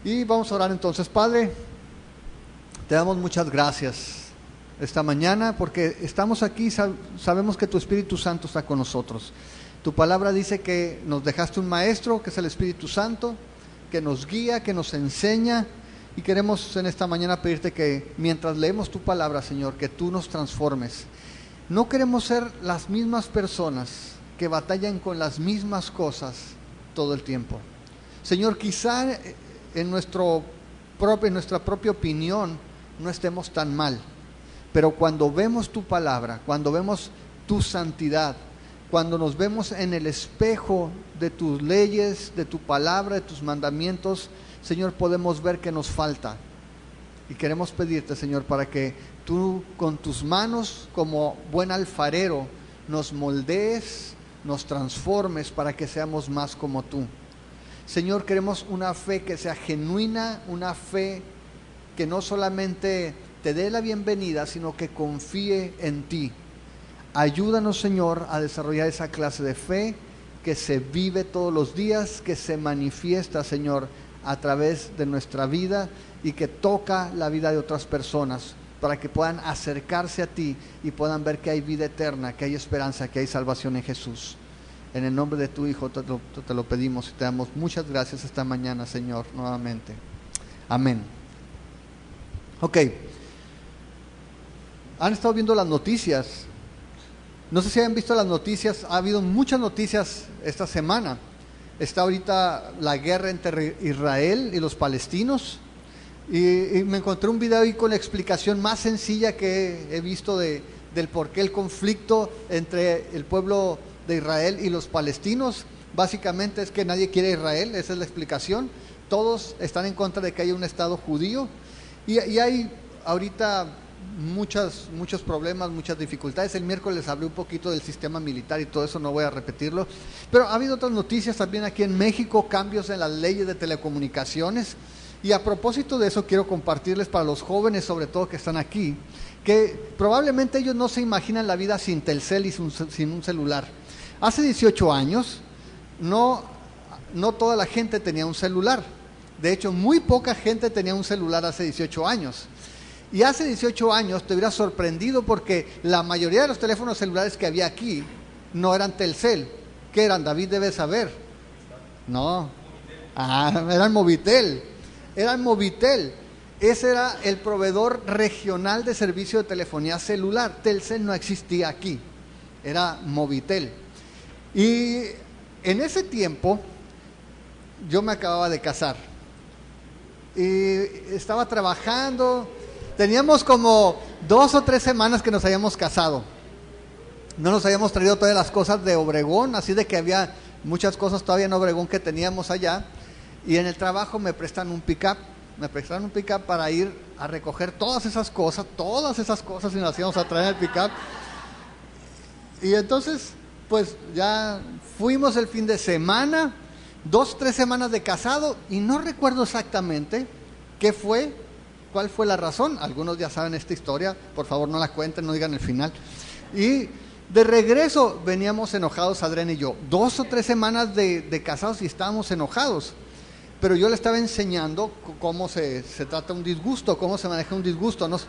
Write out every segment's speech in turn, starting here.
Y vamos a orar entonces. Padre, te damos muchas gracias esta mañana porque estamos aquí, sabemos que tu Espíritu Santo está con nosotros. Tu palabra dice que nos dejaste un maestro, que es el Espíritu Santo, que nos guía, que nos enseña, y queremos en esta mañana pedirte que mientras leemos tu palabra, Señor, que tú nos transformes. No queremos ser las mismas personas que batallan con las mismas cosas todo el tiempo. Señor, quizá en nuestra propia opinión no estemos tan mal, pero cuando vemos tu palabra, cuando vemos tu santidad, cuando nos vemos en el espejo de tus leyes, de tu palabra, de tus mandamientos, Señor, podemos ver que nos falta. Y queremos pedirte, Señor, para que tú con tus manos como buen alfarero nos moldees, nos transformes para que seamos más como tú. Señor, queremos una fe que sea genuina, una fe que no solamente te dé la bienvenida, sino que confíe en ti. Ayúdanos, Señor, a desarrollar esa clase de fe que se vive todos los días, que se manifiesta, Señor, a través de nuestra vida y que toca la vida de otras personas para que puedan acercarse a ti y puedan ver que hay vida eterna, que hay esperanza, que hay salvación en Jesús. En el nombre de tu Hijo te lo pedimos y te damos muchas gracias esta mañana, Señor, nuevamente. Amén. Ok. Han estado viendo las noticias. No sé si han visto las noticias. Ha habido muchas noticias esta semana. Está ahorita la guerra entre Israel y los palestinos. Y me encontré un video ahí con la explicación más sencilla que he visto del por qué el conflicto entre el pueblo de Israel y los palestinos. Básicamente es que nadie quiere a Israel, esa es la explicación. Todos están en contra de que haya un Estado judío. Y hay ahorita muchos problemas, muchas dificultades. El miércoles hablé un poquito del sistema militar y todo eso, no voy a repetirlo. Pero ha habido otras noticias también aquí en México, cambios en las leyes de telecomunicaciones. Y a propósito de eso quiero compartirles para los jóvenes, sobre todo que están aquí, que probablemente ellos no se imaginan la vida sin Telcel y sin un celular. Hace 18 años no toda la gente tenía un celular. De hecho, muy poca gente tenía un celular hace 18 años. Y hace 18 años te hubieras sorprendido porque la mayoría de los teléfonos celulares que había aquí no eran Telcel. ¿Qué eran? David debe saber. No. Eran Movitel. Eran Movitel. Ese era el proveedor regional de servicio de telefonía celular. Telcel no existía aquí. Era Movitel. Y en ese tiempo yo me acababa de casar. Y estaba trabajando. Teníamos como 2 o 3 semanas que nos habíamos casado. No nos habíamos traído todas las cosas de Obregón, así de que había muchas cosas todavía en Obregón que teníamos allá. Y en el trabajo me prestan un pick-up. Me prestaron un pick-up para ir a recoger todas esas cosas y nos íbamos a traer el pick-up. Y entonces, pues ya fuimos el fin de semana, 2 o 3 semanas de casado, y no recuerdo exactamente cuál fue la razón. Algunos ya saben esta historia, por favor no la cuenten, no digan el final. Y de regreso veníamos enojados Adrián y yo, 2 o 3 semanas de casados y estábamos enojados. Pero yo le estaba enseñando cómo se trata un disgusto, cómo se maneja un disgusto. No,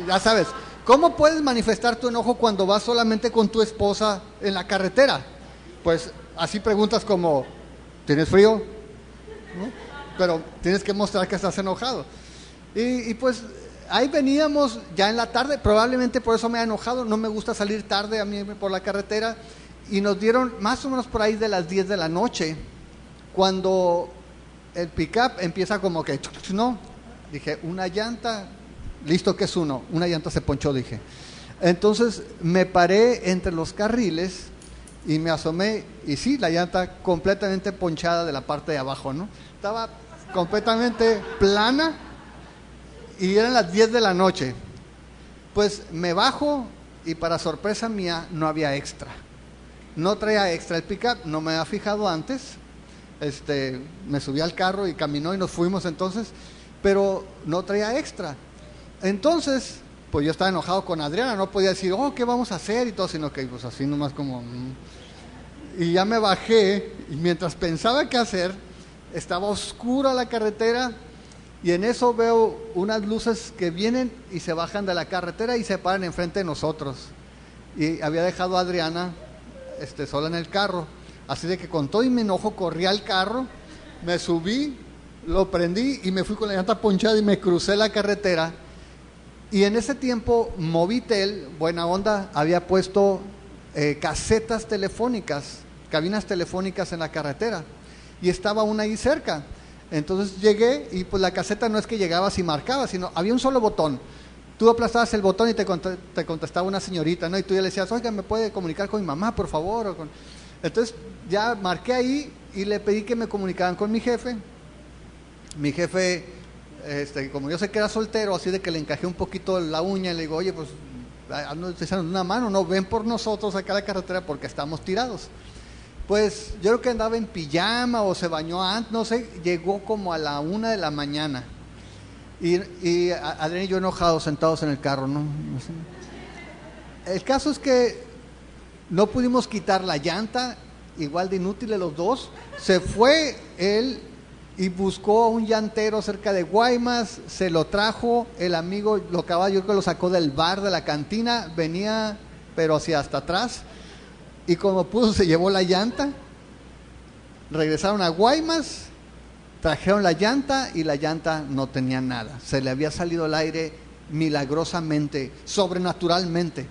ya sabes, ¿cómo puedes manifestar tu enojo cuando vas solamente con tu esposa en la carretera? Pues así preguntas como, ¿tienes frío? ¿No? Pero tienes que mostrar que estás enojado. Y pues ahí veníamos ya en la tarde, probablemente por eso me ha enojado, no me gusta salir tarde a mí por la carretera. Y nos dieron más o menos por ahí de las 10 de la noche, cuando el pick-up empieza como que, no, dije, una llanta, listo que es uno, una llanta se ponchó, dije. Entonces me paré entre los carriles y me asomé, y sí, la llanta completamente ponchada de la parte de abajo, ¿no? Estaba completamente plana y eran las 10 de la noche. Pues me bajo y para sorpresa mía no había extra. No traía extra el pick-up, no me había fijado antes. Me subí al carro y caminó y nos fuimos entonces, pero no traía extra. Entonces, pues yo estaba enojado con Adriana, no podía decir, ¿qué vamos a hacer? Y todo, sino que pues así nomás como... Y ya me bajé y mientras pensaba qué hacer, estaba oscura la carretera y en eso veo unas luces que vienen y se bajan de la carretera y se paran enfrente de nosotros. Y había dejado a Adriana sola en el carro, así de que con todo y mi enojo corrí al carro, me subí, lo prendí y me fui con la llanta ponchada y me crucé la carretera. Y en ese tiempo Movitel, buena onda, había puesto casetas telefónicas, cabinas telefónicas en la carretera, y estaba una ahí cerca. Entonces llegué y pues la caseta no es que llegabas y marcabas, sino había un solo botón. Tú aplastabas el botón y te contestaba una señorita, ¿no? Y tú ya le decías, oiga, ¿me puede comunicar con mi mamá, por favor? Entonces ya marqué ahí y le pedí que me comunicaran con mi jefe. Mi jefe, como yo sé que era soltero, así de que le encajé un poquito la uña y le digo, oye, pues haznos una mano, no, ven por nosotros acá a la carretera porque estamos tirados. Pues yo creo que andaba en pijama o se bañó antes, no sé, llegó como a la 1 de la mañana. Y Adrián y yo enojados, sentados en el carro, ¿no? El caso es que no pudimos quitar la llanta, igual de inútiles los dos. Se fue él y buscó a un llantero cerca de Guaymas, se lo trajo, el amigo lo acababa, yo creo que lo sacó del bar, de la cantina, venía pero hacia hasta atrás. Y como pudo se llevó la llanta, regresaron a Guaymas, trajeron la llanta y la llanta no tenía nada. Se le había salido el aire milagrosamente, sobrenaturalmente.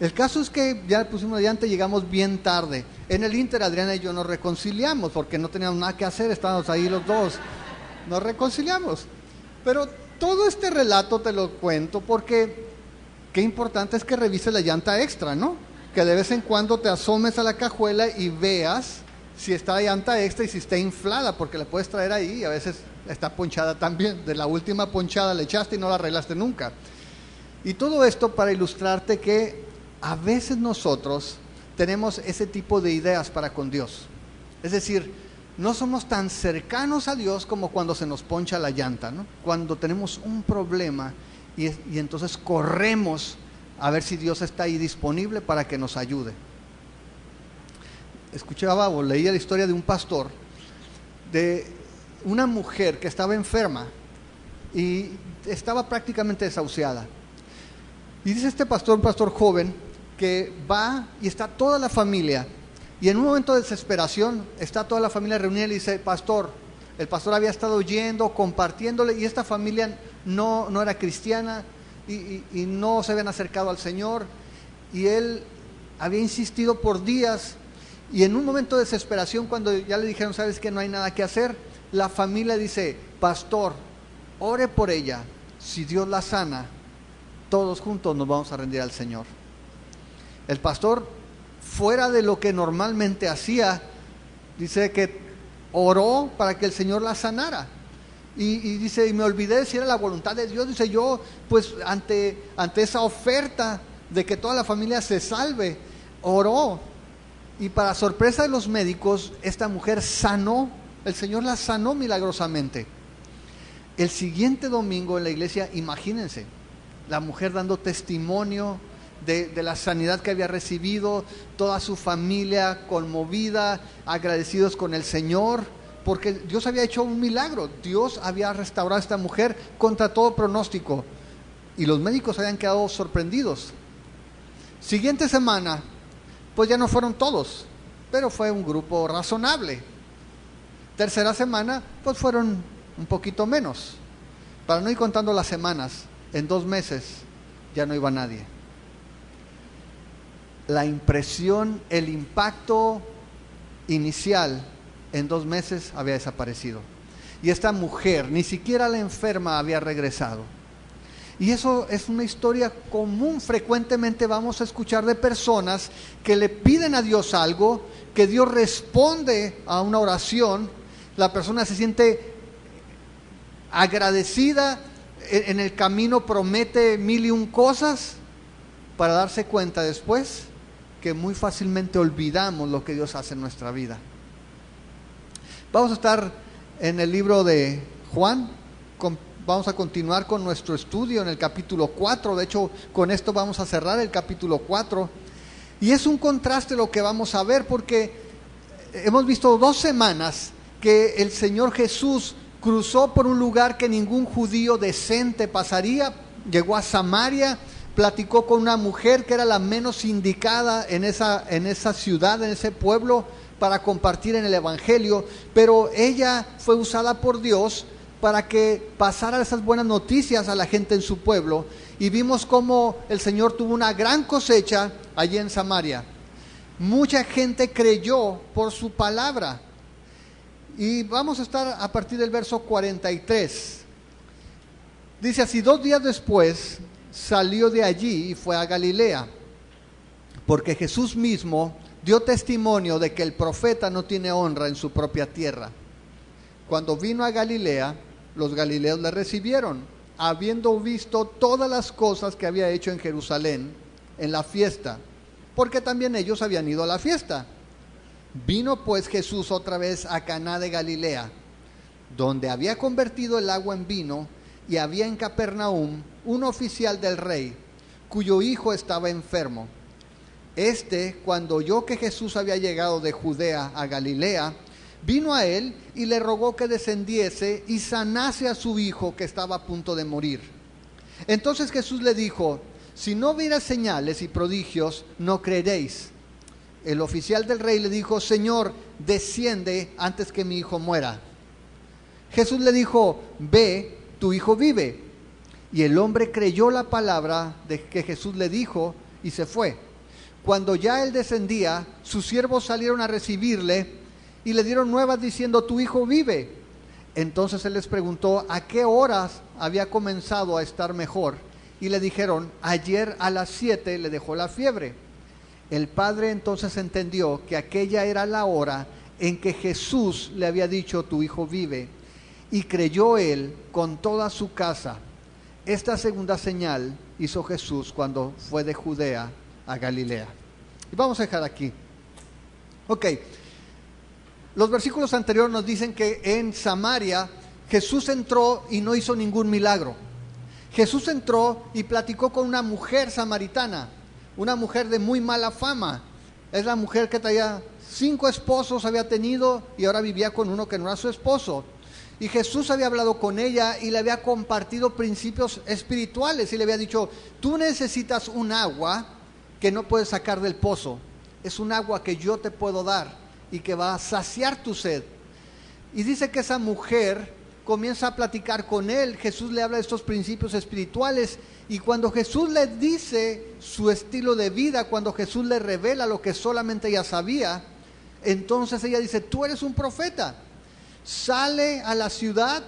El caso es que ya pusimos la llanta y llegamos bien tarde. En el Inter, Adriana y yo nos reconciliamos porque no teníamos nada que hacer, estábamos ahí los dos. Nos reconciliamos. Pero todo este relato te lo cuento porque qué importante es que revises la llanta extra, ¿no? Que de vez en cuando te asomes a la cajuela y veas si está la llanta extra y si está inflada, porque la puedes traer ahí y a veces está ponchada también. De la última ponchada le echaste y no la arreglaste nunca. Y todo esto para ilustrarte que a veces nosotros tenemos ese tipo de ideas para con Dios. Es decir, no somos tan cercanos a Dios como cuando se nos poncha la llanta, ¿no? Cuando tenemos un problema y entonces corremos a ver si Dios está ahí disponible para que nos ayude. Escuchaba o leía la historia de un pastor, de una mujer que estaba enferma y estaba prácticamente desahuciada. Y dice este pastor, un pastor joven, que va y está toda la familia. Y en un momento de desesperación está toda la familia reunida y le dice, pastor, el pastor había estado yendo, compartiéndole, y esta familia no era cristiana y no se habían acercado al Señor. Y él había insistido por días. Y en un momento de desesperación, cuando ya le dijeron, sabes que no hay nada que hacer, la familia dice, pastor, ore por ella, si Dios la sana, todos juntos nos vamos a rendir al Señor. El pastor, fuera de lo que normalmente hacía, dice que oró para que el Señor la sanara. Y dice, y me olvidé de si era la voluntad de Dios. Dice, yo pues ante esa oferta de que toda la familia se salve, oró. Y para sorpresa de los médicos, esta mujer sanó, el Señor la sanó milagrosamente. El siguiente domingo en la iglesia, imagínense, la mujer dando testimonio de la sanidad que había recibido, toda su familia conmovida, agradecidos con el Señor, porque Dios había hecho un milagro. Dios había restaurado a esta mujer contra todo pronóstico, y los médicos habían quedado sorprendidos. Siguiente semana, pues ya no fueron todos, pero fue un grupo razonable. Tercera semana, pues fueron un poquito menos. Para no ir contando las semanas, en 2 meses ya no iba nadie. La impresión, el impacto inicial en 2 meses había desaparecido. Y esta mujer, ni siquiera la enferma, había regresado. Y eso es una historia común. Frecuentemente vamos a escuchar de personas que le piden a Dios algo, que Dios responde a una oración, la persona se siente agradecida, en el camino promete 1001 cosas, para darse cuenta después que muy fácilmente olvidamos lo que Dios hace en nuestra vida. Vamos a estar en el libro de Juan, vamos a continuar con nuestro estudio en el capítulo 4, de hecho con esto vamos a cerrar el capítulo 4, y es un contraste lo que vamos a ver, porque hemos visto 2 semanas que el Señor Jesús cruzó por un lugar que ningún judío decente pasaría, llegó a Samaria, platicó con una mujer que era la menos indicada en esa ciudad, en ese pueblo, para compartir en el Evangelio, pero ella fue usada por Dios para que pasara esas buenas noticias a la gente en su pueblo, y vimos cómo el Señor tuvo una gran cosecha allí en Samaria. Mucha gente creyó por su palabra, y vamos a estar a partir del verso 43. Dice así: 2 días después salió de allí y fue a Galilea, porque Jesús mismo dio testimonio de que el profeta no tiene honra en su propia tierra. Cuando vino a Galilea, los galileos le recibieron, habiendo visto todas las cosas que había hecho en Jerusalén en la fiesta, porque también ellos habían ido a la fiesta. Vino pues Jesús otra vez a Caná de Galilea, donde había convertido el agua en vino, y había en Capernaum un oficial del rey, cuyo hijo estaba enfermo. Cuando oyó que Jesús había llegado de Judea a Galilea, vino a él y le rogó que descendiese y sanase a su hijo, que estaba a punto de morir. Entonces Jesús le dijo: si no hubiera señales y prodigios, no creeréis. El oficial del rey le dijo: Señor, desciende antes que mi hijo muera. Jesús le dijo: ve, tu hijo vive. Y el hombre creyó la palabra de que Jesús le dijo y se fue. Cuando ya él descendía, sus siervos salieron a recibirle y le dieron nuevas diciendo: tu hijo vive. Entonces él les preguntó a qué horas había comenzado a estar mejor, y le dijeron: ayer a las 7 le dejó la fiebre. El padre entonces entendió que aquella era la hora en que Jesús le había dicho: tu hijo vive, y creyó él con toda su casa. Esta segunda señal hizo Jesús cuando fue de Judea a Galilea. Y vamos a dejar aquí. Ok, los versículos anteriores nos dicen que en Samaria Jesús entró y no hizo ningún milagro. Jesús entró y platicó con una mujer samaritana, una mujer de muy mala fama. Es la mujer que traía 5 esposos, había tenido, y ahora vivía con uno que no era su esposo. Y Jesús había hablado con ella y le había compartido principios espirituales, y le había dicho: tú necesitas un agua que no puedes sacar del pozo. Es un agua que yo te puedo dar y que va a saciar tu sed. Y dice que esa mujer comienza a platicar con él. Jesús le habla de estos principios espirituales, y cuando Jesús le dice su estilo de vida, cuando Jesús le revela lo que solamente ella sabía, entonces ella dice: tú eres un profeta. Sale a la ciudad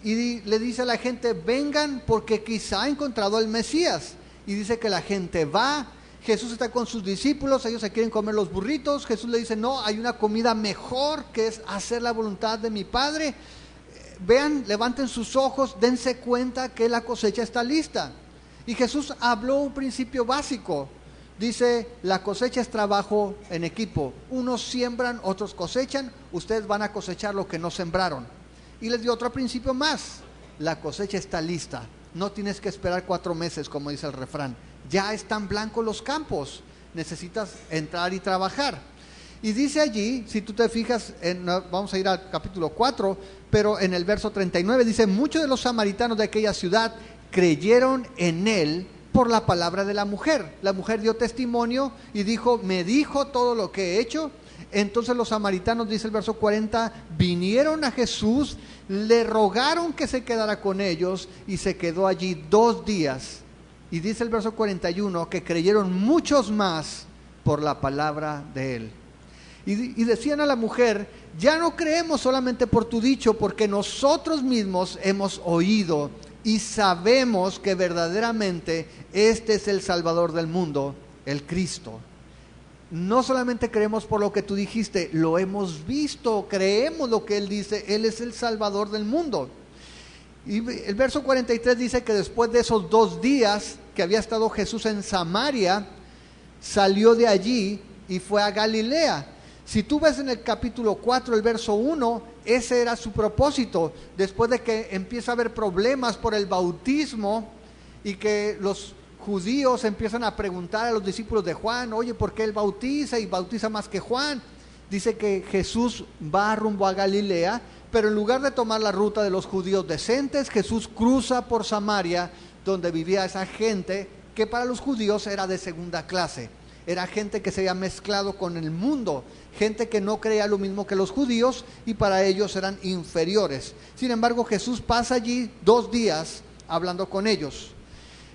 y le dice a la gente: vengan, porque quizá ha encontrado al Mesías. Y dice que la gente va. Jesús está con sus discípulos, ellos se quieren comer los burritos. Jesús le dice: no, hay una comida mejor, que es hacer la voluntad de mi Padre. Vean, levanten sus ojos, dense cuenta que la cosecha está lista. Y Jesús habló un principio básico. Dice: la cosecha es trabajo en equipo. Unos siembran, otros cosechan. Ustedes van a cosechar lo que no sembraron. Y les dio otro principio más: la cosecha está lista. No tienes que esperar 4 meses, como dice el refrán. Ya están blancos los campos. Necesitas entrar y trabajar. Y dice allí, si tú te fijas, vamos a ir al capítulo 4, pero en el verso 39 dice: muchos de los samaritanos de aquella ciudad creyeron en él por la palabra de la mujer. La mujer dio testimonio y dijo: me dijo todo lo que he hecho. Entonces los samaritanos, dice el verso 40, vinieron a Jesús, le rogaron que se quedara con ellos, y se quedó allí 2 días. Y dice el verso 41 que creyeron muchos más por la palabra de él. Y decían a la mujer: ya no creemos solamente por tu dicho, porque nosotros mismos hemos oído y sabemos que verdaderamente este es el Salvador del mundo, el Cristo. No solamente creemos por lo que tú dijiste, lo hemos visto, creemos lo que él dice. Él es el Salvador del mundo. Y el verso 43 dice que después de esos 2 días que había estado Jesús en Samaria, salió de allí y fue a Galilea. Si tú ves en el capítulo 4, el verso 1, ese era su propósito. Después de que empieza a haber problemas por el bautismo, y que los judíos empiezan a preguntar a los discípulos de Juan: oye, ¿por qué él bautiza y bautiza más que Juan? dice que Jesús va rumbo a Galilea, pero en lugar de tomar la ruta de los judíos decentes, Jesús cruza por Samaria, donde vivía esa gente que para los judíos era de segunda clase. Era gente que se había mezclado con el mundo, gente que no creía lo mismo que los judíos y para ellos eran inferiores. Sin embargo, Jesús pasa allí 2 días hablando con ellos.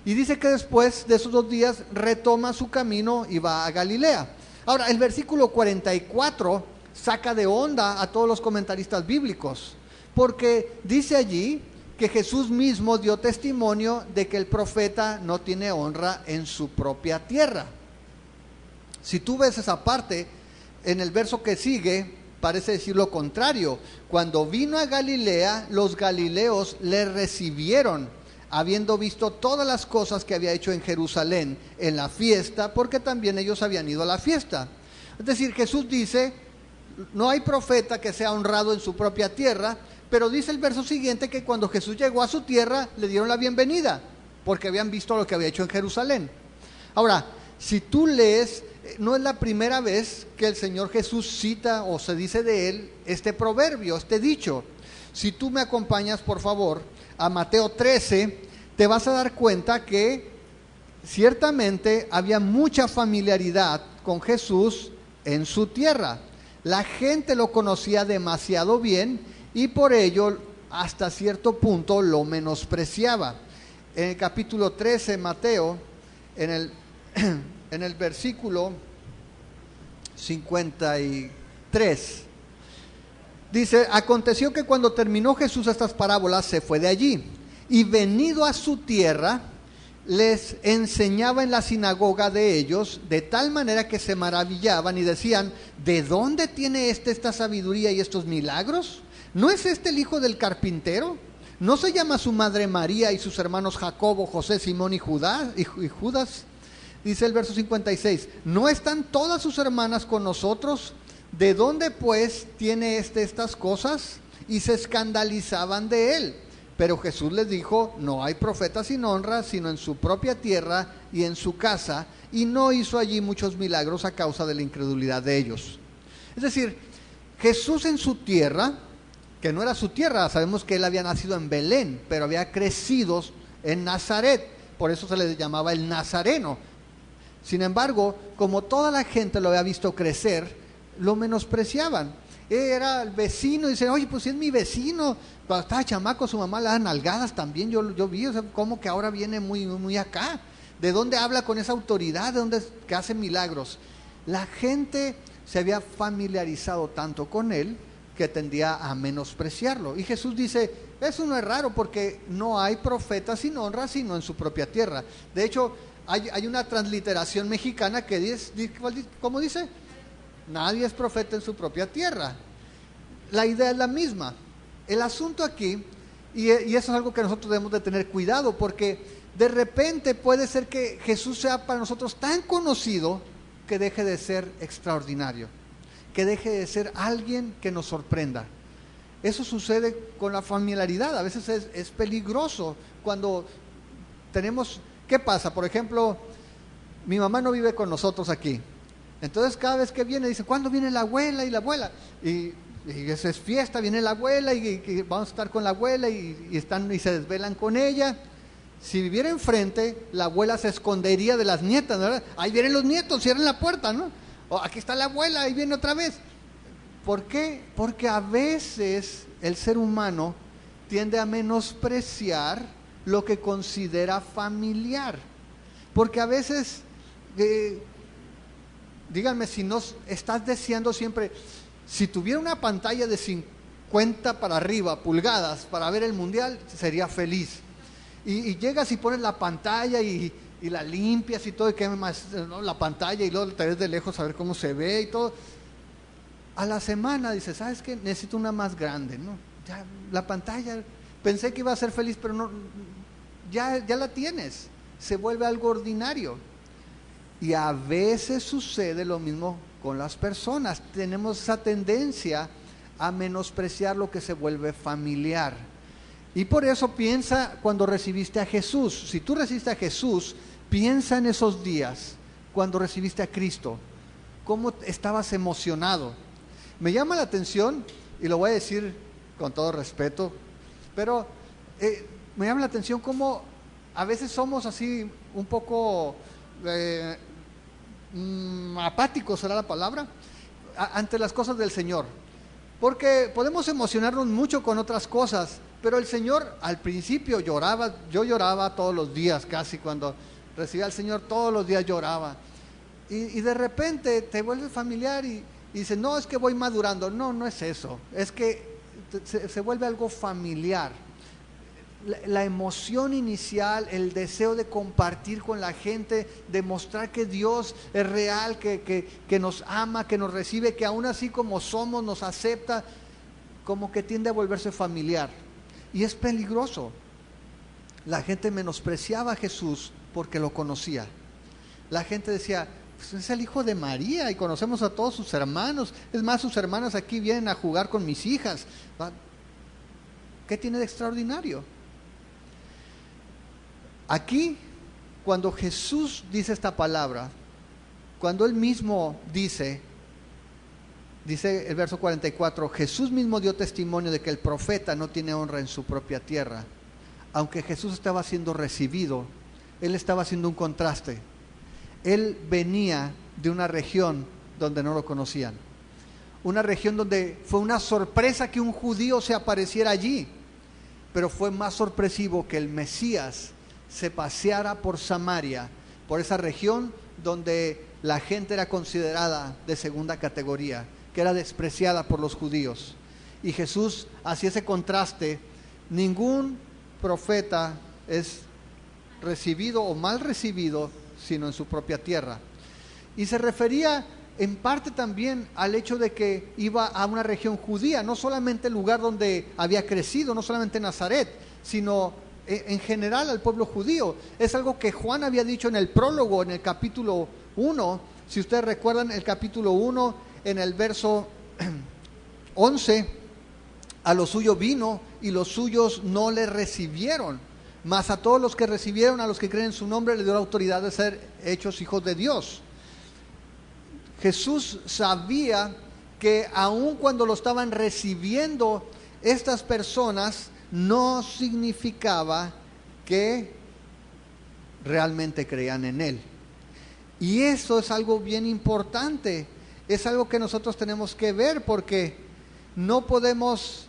Y dice que después de esos 2 días retoma su camino y va a Galilea. Ahora, el versículo 44 saca de onda a todos los comentaristas bíblicos, porque dice allí que Jesús mismo dio testimonio de que el profeta no tiene honra en su propia tierra. Si tú ves esa parte, en el verso que sigue, parece decir lo contrario. Cuando vino a Galilea, los galileos le recibieron, habiendo visto todas las cosas que había hecho en Jerusalén en la fiesta, porque también ellos habían ido a la fiesta. Es decir, Jesús dice, no hay profeta que sea honrado en su propia tierra, pero dice el verso siguiente que cuando Jesús llegó a su tierra, le dieron la bienvenida, porque habían visto lo que había hecho en Jerusalén. Ahora, si tú lees, no es la primera vez que el Señor Jesús cita o se dice de él este proverbio, este dicho. Si tú me acompañas, por favor, a Mateo 13, te vas a dar cuenta que ciertamente había mucha familiaridad con Jesús en su tierra. La gente lo conocía demasiado bien y por ello hasta cierto punto lo menospreciaba. En el capítulo 13, Mateo, en el versículo 53, dice: aconteció que cuando terminó Jesús estas parábolas, se fue de allí, y venido a su tierra, les enseñaba en la sinagoga de ellos, de tal manera que se maravillaban y decían: ¿de dónde tiene esta sabiduría y estos milagros? ¿No es este el hijo del carpintero? ¿No se llama su madre María y sus hermanos Jacobo, José, Simón y Judas? Dice el verso 56, ¿no están todas sus hermanas con nosotros? ¿De dónde pues tiene estas cosas? Y se escandalizaban de él. Pero Jesús les dijo: no hay profeta sin honra, sino en su propia tierra y en su casa, y no hizo allí muchos milagros a causa de la incredulidad de ellos. Es decir, Jesús en su tierra, que no era su tierra, sabemos que él había nacido en Belén, pero había crecido en Nazaret, por eso se le llamaba el Nazareno. Sin embargo, como toda la gente lo había visto crecer, lo menospreciaban. Era el vecino, y dicen: oye, pues si es mi vecino, cuando estaba chamaco su mamá le daban nalgadas también, yo vi, o sea, como que ahora viene muy acá. ¿De dónde habla con esa autoridad? ¿De dónde que hace milagros? La gente se había familiarizado tanto con él que tendía a menospreciarlo. Y Jesús dice: eso no es raro, porque no hay profeta sin honra sino en su propia tierra. De hecho, hay una transliteración mexicana que dice, ¿cómo dice? Nadie es profeta en su propia tierra. La idea es la misma. El asunto aquí, y eso es algo que nosotros debemos de tener cuidado, porque de repente puede ser que Jesús sea para nosotros tan conocido que deje de ser extraordinario, que deje de ser alguien que nos sorprenda. Eso sucede con la familiaridad. A veces es peligroso cuando tenemos... ¿Qué pasa? Por ejemplo, mi mamá no vive con nosotros aquí. Entonces cada vez que viene dice: ¿cuándo viene la abuela y la abuela? Y eso es fiesta, viene la abuela y vamos a estar con la abuela y se desvelan con ella. Si viviera enfrente, la abuela se escondería de las nietas, ¿verdad? Ahí vienen los nietos, cierren la puerta, ¿no? O aquí está la abuela, ahí viene otra vez. ¿Por qué? Porque a veces el ser humano tiende a menospreciar lo que considera familiar. Porque a veces... díganme si no estás deseando siempre, si tuviera una pantalla de 50 para arriba pulgadas para ver el mundial, sería feliz. Y llegas y pones la pantalla y la limpias y todo, y que más, ¿no? La pantalla, y luego te ves de lejos a ver cómo se ve y todo. A la semana dices: ¿sabes qué? Necesito una más grande, ¿no? Ya la pantalla, pensé que iba a ser feliz, pero no, ya la tienes. Se vuelve algo ordinario. Y a veces sucede lo mismo con las personas. Tenemos esa tendencia a menospreciar lo que se vuelve familiar. Y por eso piensa cuando recibiste a Jesús. Si tú recibiste a Jesús, piensa en esos días cuando recibiste a Cristo. ¿Cómo estabas emocionado? Me llama la atención, y lo voy a decir con todo respeto, pero me llama la atención cómo a veces somos así un poco apáticos, ¿será la palabra?, ante las cosas del Señor. Porque podemos emocionarnos mucho con otras cosas, pero el Señor al principio lloraba. Yo lloraba todos los días, casi cuando recibía al Señor, todos los días lloraba. Y de repente te vuelves familiar y dices, no, es que voy madurando. No, no es eso, es que se vuelve algo familiar. La emoción inicial, el deseo de compartir con la gente, de mostrar que Dios es real, que nos ama, que nos recibe, que aún así como somos nos acepta, como que tiende a volverse familiar. Y es peligroso. La gente menospreciaba a Jesús porque lo conocía. La gente decía, pues es el hijo de María y conocemos a todos sus hermanos. Es más, sus hermanas aquí vienen a jugar con mis hijas. ¿Qué tiene de extraordinario? Aquí, cuando Jesús dice esta palabra, cuando Él mismo dice el verso 44, Jesús mismo dio testimonio de que el profeta no tiene honra en su propia tierra. Aunque Jesús estaba siendo recibido, Él estaba haciendo un contraste. Él venía de una región donde no lo conocían. Una región donde fue una sorpresa que un judío se apareciera allí. Pero fue más sorpresivo que el Mesías se paseara por Samaria, por esa región donde la gente era considerada de segunda categoría, que era despreciada por los judíos. Y Jesús hacía ese contraste. Ningún profeta es recibido o mal recibido sino en su propia tierra. Y se refería en parte también al hecho de que iba a una región judía, no solamente el lugar donde había crecido, no solamente Nazaret, sino en general al pueblo judío. Es algo que Juan había dicho en el prólogo, en el capítulo 1. Si ustedes recuerdan el capítulo 1, en el verso 11, a lo suyo vino y los suyos no le recibieron, mas a todos los que recibieron, a los que creen en su nombre, le dio la autoridad de ser hechos hijos de Dios. Jesús sabía que aun cuando lo estaban recibiendo estas personas, no significaba que realmente creían en Él. Y eso es algo bien importante, es algo que nosotros tenemos que ver, porque no podemos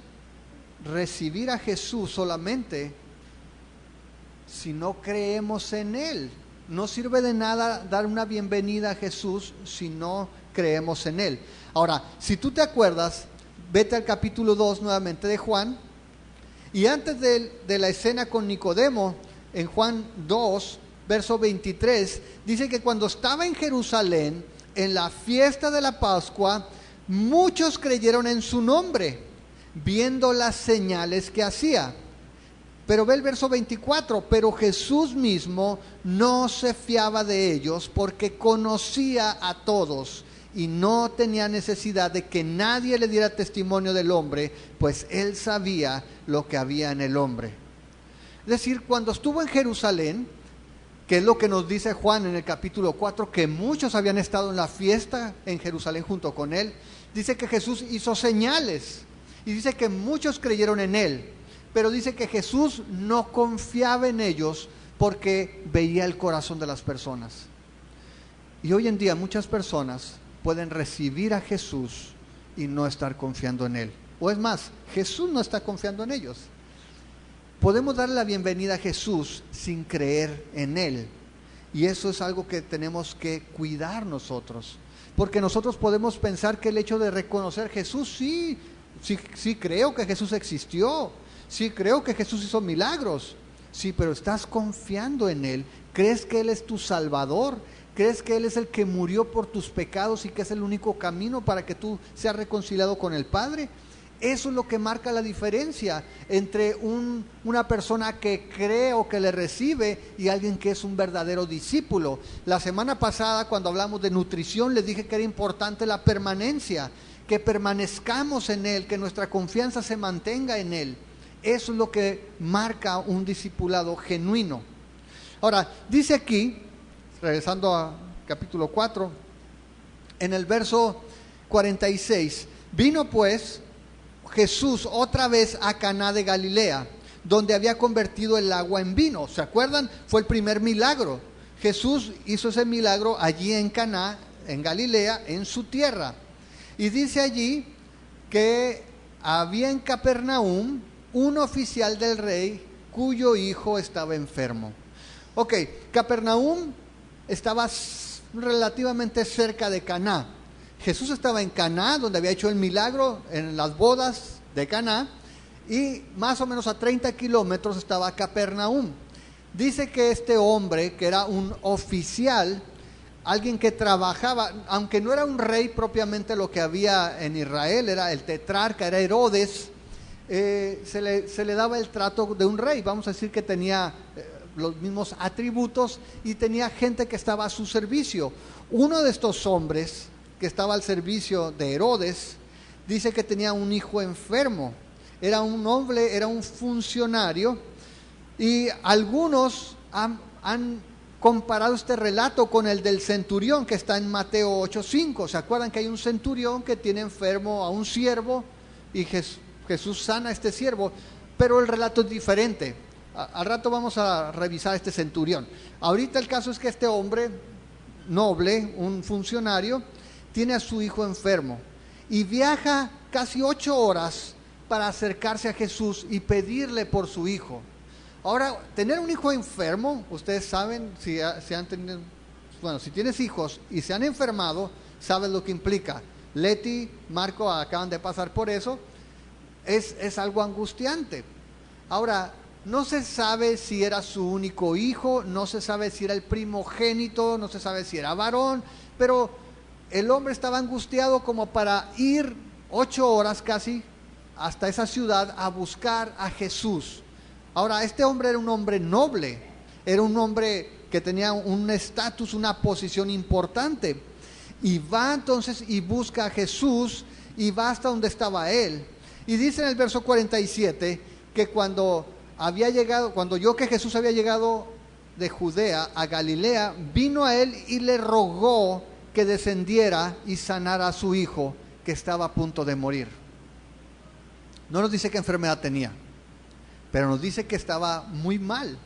recibir a Jesús solamente si no creemos en Él. No sirve de nada dar una bienvenida a Jesús si no creemos en Él. Ahora, si tú te acuerdas, vete al capítulo 2 nuevamente de Juan. Y antes de la escena con Nicodemo, en Juan 2, verso 23, dice que cuando estaba en Jerusalén, en la fiesta de la Pascua, muchos creyeron en su nombre, viendo las señales que hacía. Pero ve el verso 24, pero Jesús mismo no se fiaba de ellos porque conocía a todos y no tenía necesidad de que nadie le diera testimonio del hombre, pues él sabía lo que había en el hombre. Es decir, cuando estuvo en Jerusalén, que es lo que nos dice Juan en el capítulo 4, que muchos habían estado en la fiesta en Jerusalén junto con él, dice que Jesús hizo señales y dice que muchos creyeron en él, pero dice que Jesús no confiaba en ellos porque veía el corazón de las personas. Y hoy en día muchas personas pueden recibir a Jesús y no estar confiando en Él. O es más, Jesús no está confiando en ellos. Podemos darle la bienvenida a Jesús sin creer en Él. Y eso es algo que tenemos que cuidar nosotros. Porque nosotros podemos pensar que el hecho de reconocer a Jesús, sí creo que Jesús existió. Sí creo que Jesús hizo milagros. Sí, pero ¿estás confiando en Él? ¿Crees que Él es tu Salvador? ¿Crees que Él es el que murió por tus pecados y que es el único camino para que tú seas reconciliado con el Padre? Eso es lo que marca la diferencia entre una persona que cree o que le recibe y alguien que es un verdadero discípulo. La semana pasada, cuando hablamos de nutrición, les dije que era importante la permanencia, que permanezcamos en Él, que nuestra confianza se mantenga en Él. Eso es lo que marca un discipulado genuino. Ahora, dice aquí, regresando a capítulo 4, en el verso 46, Vino pues Jesús otra vez a Caná de Galilea, donde había convertido el agua en vino. ¿Se acuerdan? Fue el primer milagro. Jesús hizo ese milagro allí en Caná, en Galilea, en su tierra. Y dice allí que había en Capernaum un oficial del rey cuyo hijo estaba enfermo. Ok, Capernaum estaba relativamente cerca de Caná. Jesús estaba en Caná, donde había hecho el milagro en las bodas de Caná, y más o menos a 30 kilómetros estaba Capernaum. Dice que este hombre, que era un oficial, alguien que trabajaba, aunque no era un rey propiamente lo que había en Israel, era el tetrarca, era Herodes, se le daba el trato de un rey. Vamos a decir que tenía los mismos atributos y tenía gente que estaba a su servicio. Uno de estos hombres que estaba al servicio de Herodes, dice que tenía un hijo enfermo. Era un hombre, era un funcionario, y algunos han comparado este relato con el del centurión que está en Mateo 8:5. ¿Se acuerdan que hay un centurión que tiene enfermo a un siervo y Jesús sana a este siervo? Pero el relato es diferente. Al rato vamos a revisar este centurión. Ahorita el caso es que este hombre noble, un funcionario, tiene a su hijo enfermo y viaja casi 8 horas para acercarse a Jesús y pedirle por su hijo. Ahora, tener un hijo enfermo, ustedes saben, si han tenido, bueno, si tienes hijos y se han enfermado, sabes lo que implica. Leti, Marco acaban de pasar por eso. Es algo angustiante. Ahora, no se sabe si era su único hijo, no se sabe si era el primogénito, no se sabe si era varón, pero el hombre estaba angustiado como para ir 8 horas casi hasta esa ciudad a buscar a Jesús. Ahora, este hombre era un hombre noble, era un hombre que tenía un estatus, una posición importante, y va entonces y busca a Jesús y va hasta donde estaba él. Y dice en el verso 47 que cuando oyó que Jesús había llegado de Judea a Galilea, vino a él y le rogó que descendiera y sanara a su hijo, que estaba a punto de morir. No nos dice qué enfermedad tenía, pero nos dice que estaba muy mal.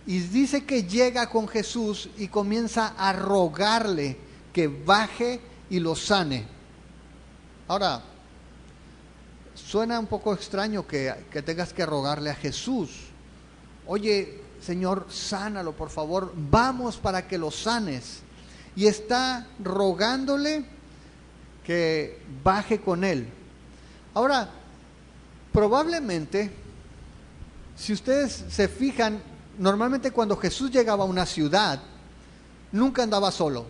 Y dice que llega con Jesús y comienza a rogarle que baje y lo sane. Ahora, suena un poco extraño que tengas que rogarle a Jesús. Oye, Señor, sánalo, por favor, vamos para que lo sanes. Y está rogándole que baje con él. Ahora, probablemente, si ustedes se fijan, normalmente cuando Jesús llegaba a una ciudad, nunca andaba solo.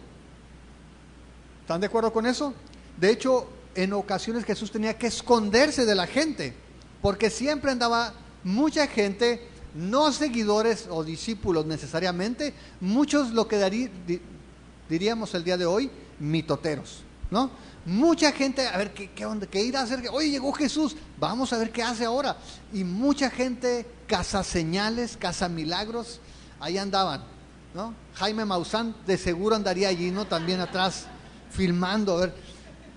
¿Están de acuerdo con eso? De hecho, en ocasiones Jesús tenía que esconderse de la gente, porque siempre andaba mucha gente, no seguidores o discípulos necesariamente, muchos lo que diríamos el día de hoy, mitoteros, ¿no? Mucha gente, a ver, ¿qué onda? ¿Qué irá a hacer? Oye, llegó Jesús, vamos a ver qué hace ahora. Y mucha gente, cazaseñales, cazamilagros, ahí andaban, ¿no? Jaime Maussan de seguro andaría allí, ¿no? También atrás, filmando, a ver.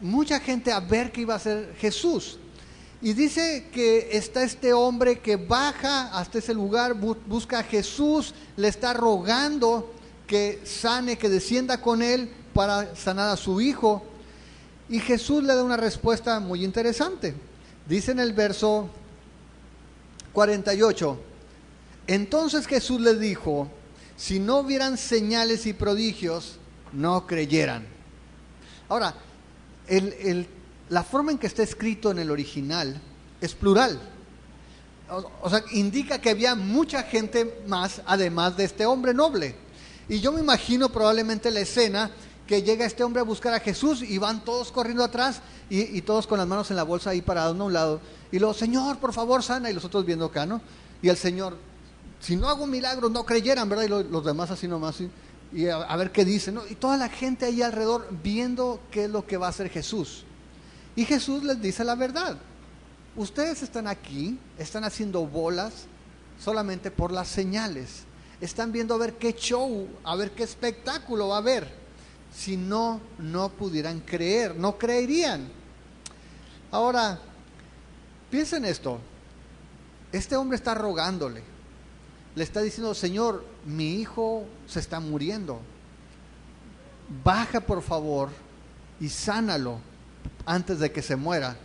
Mucha gente a ver qué iba a hacer Jesús. Y dice que está este hombre que baja hasta ese lugar, busca a Jesús, le está rogando que sane, que descienda con él para sanar a su hijo. Y Jesús le da una respuesta muy interesante. Dice en el verso 48, entonces Jesús le dijo, si no vieran señales y prodigios, no creyeran. Ahora, la forma en que está escrito en el original es plural. O sea, indica que había mucha gente más, además de este hombre noble. Y yo me imagino probablemente la escena que llega este hombre a buscar a Jesús y van todos corriendo atrás y todos con las manos en la bolsa ahí parados a un lado. Y luego, Señor, por favor, sana. Y los otros viendo acá, ¿no? Y el Señor, si no hago un milagro, no creyeran, ¿verdad? Y los demás así nomás, ¿sí? Y a ver qué dice, ¿no? Y toda la gente ahí alrededor viendo qué es lo que va a hacer Jesús. Y Jesús les dice la verdad. Ustedes están aquí, están haciendo bolas solamente por las señales. Están viendo a ver qué show, a ver qué espectáculo va a haber. Si no, no pudieran creer, no creerían. Ahora, piensen esto. Este hombre está rogándole. Le está diciendo, Señor, mi hijo se está muriendo. Baja por favor y sánalo antes de que se muera.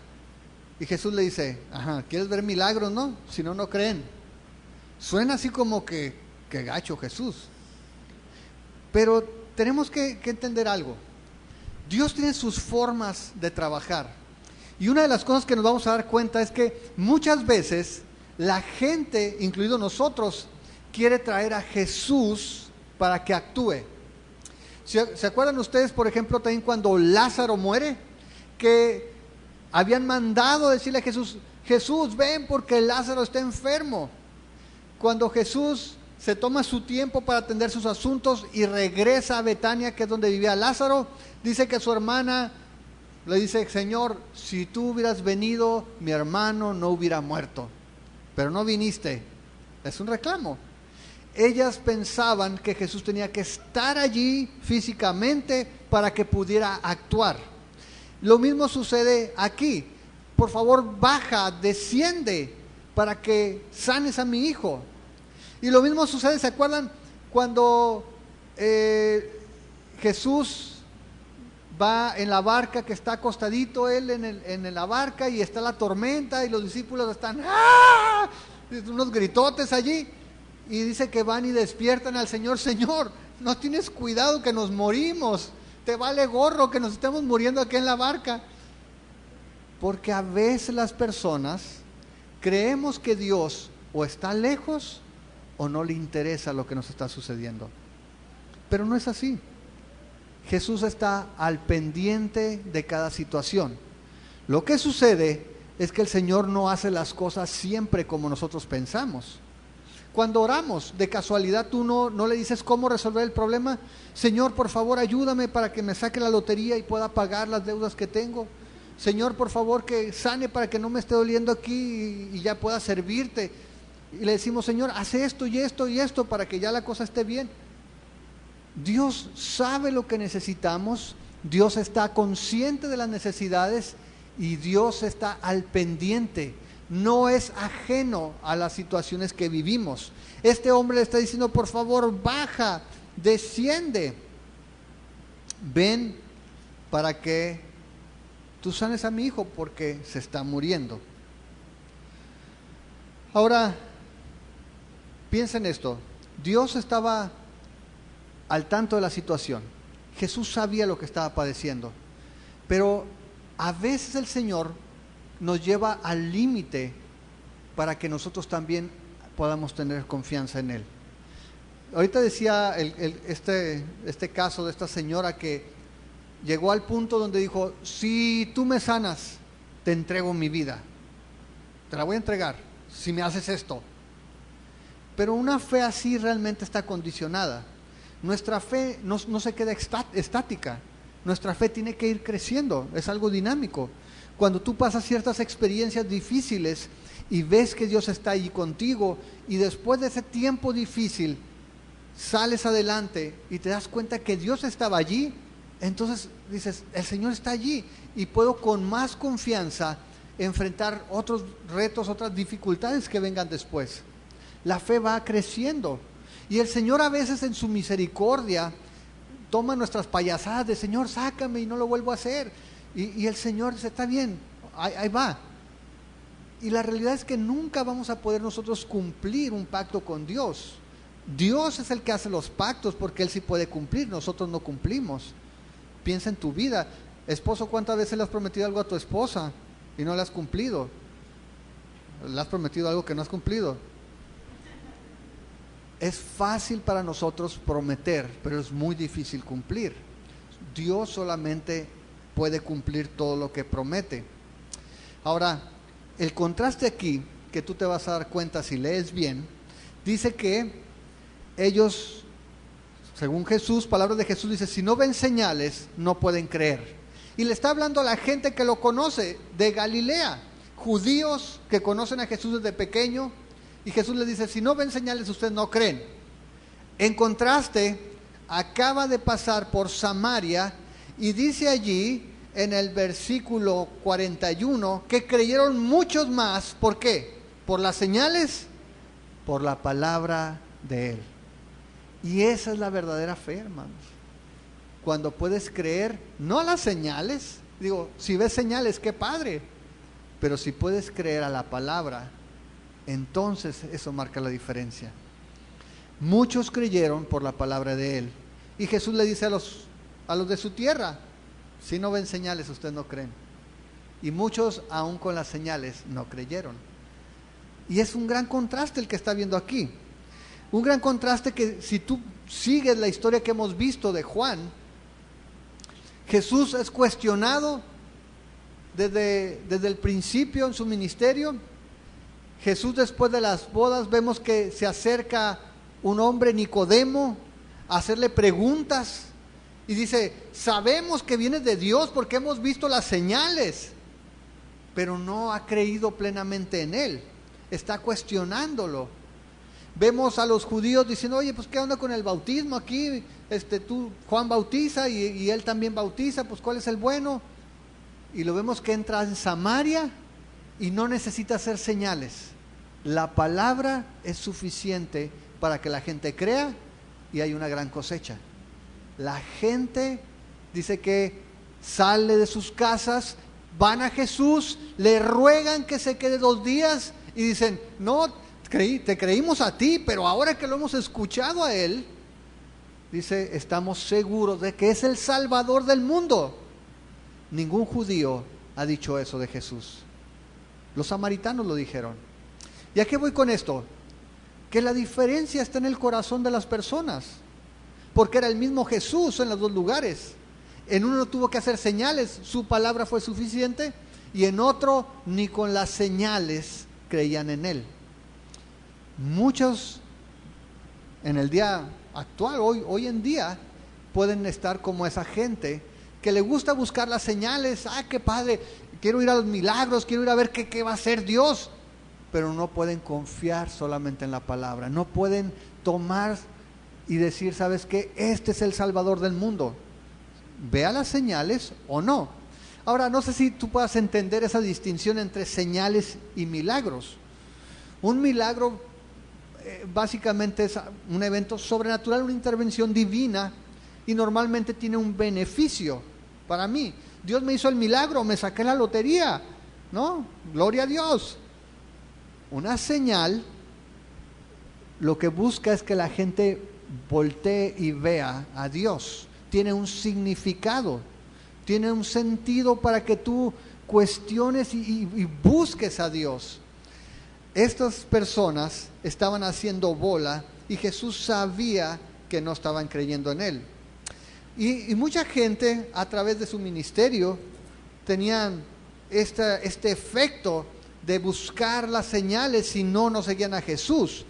Y Jesús le dice, ¿quieres ver milagros, no? Si no, no creen. Suena así como que gacho Jesús. Pero tenemos que entender algo. Dios tiene sus formas de trabajar. Y una de las cosas que nos vamos a dar cuenta es que muchas veces la gente, incluido nosotros, quiere traer a Jesús para que actúe. ¿Se acuerdan ustedes, por ejemplo, también cuando Lázaro muere? Que habían mandado decirle a Jesús, Jesús, ven porque Lázaro está enfermo. Cuando Jesús se toma su tiempo para atender sus asuntos y regresa a Betania, que es donde vivía Lázaro, dice que su hermana le dice, Señor, si tú hubieras venido, mi hermano no hubiera muerto, pero no viniste. Es un reclamo. Ellas pensaban que Jesús tenía que estar allí físicamente para que pudiera actuar. Lo mismo sucede aquí. Por favor, baja, desciende para que sanes a mi hijo. Y lo mismo sucede, ¿se acuerdan? Cuando Jesús va en la barca, que está acostadito él en la barca y está la tormenta y los discípulos están ¡ah!, unos gritotes allí, y dice que van y despiertan al Señor. Señor, no tienes cuidado que nos morimos, te vale gorro que nos estemos muriendo aquí en la barca. Porque a veces las personas creemos que Dios o está lejos o no le interesa lo que nos está sucediendo, pero no es así. Jesús está al pendiente de cada situación. Lo que sucede es que el Señor no hace las cosas siempre como nosotros pensamos. Cuando oramos, de casualidad tú no le dices cómo resolver el problema. Señor, por favor, ayúdame para que me saque la lotería y pueda pagar las deudas que tengo. Señor, por favor, que sane para que no me esté doliendo aquí y ya pueda servirte. Y le decimos, Señor, haz esto y esto y esto para que ya la cosa esté bien. Dios sabe lo que necesitamos, Dios está consciente de las necesidades y Dios está al pendiente. No es ajeno a las situaciones que vivimos. Este hombre le está diciendo, por favor, baja, desciende, ven para que tú sanes a mi hijo porque se está muriendo. Ahora, piensa en esto. Dios estaba al tanto de la situación. Jesús sabía lo que estaba padeciendo. Pero a veces el Señor nos lleva al límite para que nosotros también podamos tener confianza en Él. Ahorita decía este caso de esta señora que llegó al punto donde dijo, si tú me sanas, te entrego mi vida. Te la voy a entregar si me haces esto. Pero una fe así realmente está condicionada. Nuestra fe no se queda estática. Nuestra fe tiene que ir creciendo. Es algo dinámico. Cuando tú pasas ciertas experiencias difíciles y ves que Dios está ahí contigo y después de ese tiempo difícil sales adelante y te das cuenta que Dios estaba allí, entonces dices, el Señor está allí y puedo con más confianza enfrentar otros retos, otras dificultades que vengan después. La fe va creciendo y el Señor a veces en su misericordia toma nuestras payasadas de Señor, sácame y no lo vuelvo a hacer. Y el Señor dice, está bien, ahí va. Y la realidad es que nunca vamos a poder nosotros cumplir un pacto con Dios. Dios es el que hace los pactos porque Él sí puede cumplir, nosotros no cumplimos. Piensa en tu vida. Esposo, ¿cuántas veces le has prometido algo a tu esposa y no le has cumplido? ¿Le has prometido algo que no has cumplido? Es fácil para nosotros prometer, pero es muy difícil cumplir. Dios solamente puede cumplir todo lo que promete. Ahora, el contraste aquí, que tú te vas a dar cuenta si lees bien, dice que ellos, según Jesús, palabras de Jesús, dice, si no ven señales, no pueden creer. Y le está hablando a la gente que lo conoce, de Galilea, judíos que conocen a Jesús desde pequeño, y Jesús les dice, si no ven señales, ustedes no creen. En contraste, acaba de pasar por Samaria, y dice allí en el versículo 41 que creyeron muchos más. ¿Por qué? ¿Por las señales? Por la palabra de Él. Y esa es la verdadera fe, hermanos. Cuando puedes creer, no a las señales. Digo, si ves señales, qué padre. Pero si puedes creer a la palabra, entonces eso marca la diferencia. Muchos creyeron por la palabra de Él. Y Jesús le dice a los de su tierra: si no ven señales, ustedes no creen. Y muchos, aún con las señales, no creyeron. Y es un gran contraste el que está viendo aquí. Un gran contraste que, si tú sigues la historia que hemos visto de Juan, Jesús es cuestionado desde el principio en su ministerio. Jesús, después de las bodas, vemos que se acerca un hombre, Nicodemo, a hacerle preguntas. Y dice: sabemos que vienes de Dios porque hemos visto las señales. Pero no ha creído plenamente en Él. Está cuestionándolo. Vemos a los judíos diciendo: oye, pues ¿qué onda con el bautismo aquí? Juan bautiza y él también bautiza, pues ¿cuál es el bueno? Y lo vemos que entra en Samaria y no necesita hacer señales. La palabra es suficiente para que la gente crea y hay una gran cosecha. La gente dice que sale de sus casas, van a Jesús, le ruegan que se quede 2 días y dicen: no, te creímos a ti, pero ahora que lo hemos escuchado a Él, dice, estamos seguros de que es el Salvador del mundo. Ningún judío ha dicho eso de Jesús. Los samaritanos lo dijeron. ¿Y a qué voy con esto? Que la diferencia está en el corazón de las personas. Porque era el mismo Jesús en los 2 lugares. En uno no tuvo que hacer señales, su palabra fue suficiente. Y en otro, ni con las señales creían en Él. Muchos en el día actual, hoy en día, pueden estar como esa gente que le gusta buscar las señales. Qué padre, quiero ir a los milagros, quiero ir a ver qué va a hacer Dios. Pero no pueden confiar solamente en la palabra. No pueden tomar y decir: ¿sabes qué? Este es el Salvador del mundo. Vea las señales o no. Ahora, no sé si tú puedas entender esa distinción entre señales y milagros. Un milagro básicamente es un evento sobrenatural, una intervención divina, y normalmente tiene un beneficio para mí. Dios me hizo el milagro, me saqué la lotería, ¿no? Gloria a Dios. Una señal lo que busca es que la gente voltee y vea a Dios. Tiene un significado, tiene un sentido para que tú cuestiones y busques a Dios. Estas personas estaban haciendo bola y Jesús sabía que no estaban creyendo en Él. Y mucha gente, a través de su ministerio, tenían este efecto de buscar las señales, si no seguían a Jesús.